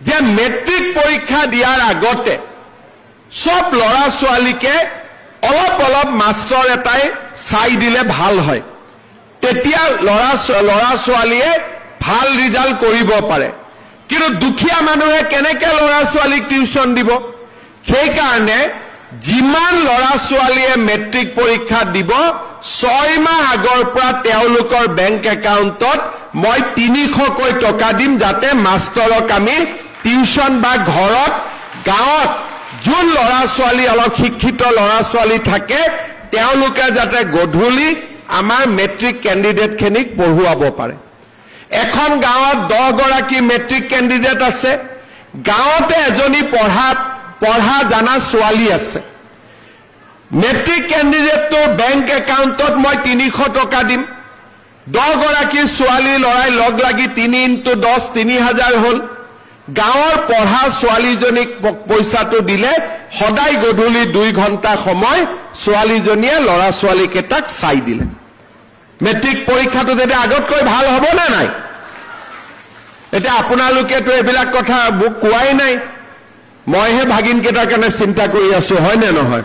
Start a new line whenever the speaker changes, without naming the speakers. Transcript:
যে মেট্ৰিক পৰীক্ষা দিয়াৰ আগতে সব ল'ৰা ছোৱালীকে অলপ অলপ মাষ্টৰ এটাই চাই দিলে ভাল হয় তেতিয়া ল'ৰা ছোৱালীয়ে ভাল ৰিজাল্ট কৰিব পাৰে কিন্তু দুখীয়া মানুহে কেনেকৈ ল'ৰা ছোৱালীক টিউচন দিব সেই কাৰণে যিমান ল'ৰা ছোৱালীয়ে মেট্ৰিক পৰীক্ষা দিব 6 মাহ আগৰ পৰা তেওঁলোকৰ বেংক একাউণ্টত মই 300 কৈ টকা দিম যাতে মাষ্টৰক আমি টিউচন বা ঘৰত গাঁৱত যোন ল'ৰা ছোৱালী অলপ শিক্ষিত ল'ৰা ছোৱালী থাকে তেওঁলোকে যাতে গধূলি আমাৰ মেট্ৰিক কেণ্ডিডেটখিনিক পঢ়ুৱাব পাৰে এখন গাঁৱত 10 গৰাকী মেট্ৰিক কেণ্ডিডেট আছে গাঁৱতে এজনী পঢ়া জানা ছোৱালী আছে মেট্ৰিক কেণ্ডিডেটটো বেংক একাউণ্টত মই 300 টকা দিম 10 গৰাকী ছোৱালী লৰাই লগ লাগি 3 × 10 3000 হ'ল গাঁৱৰ পঢ়া ছোৱালীজনীক পইচাটো দিলে সদায় গধূলি 2 ঘণ্টা সময় ছোৱালীজনীয়ে ল'ৰা ছোৱালীকেইটাক চাই দিলে মেট্ৰিক পৰীক্ষাটো যেতিয়া আগতকৈ ভাল হ'ব না নাই এতিয়া আপোনালোকেতো এইবিলাক কথা মোক কোৱাই নাই মইহে ভাগিনকেইটাৰ কাৰণে চিন্তা কৰি আছো হয় নে নহয়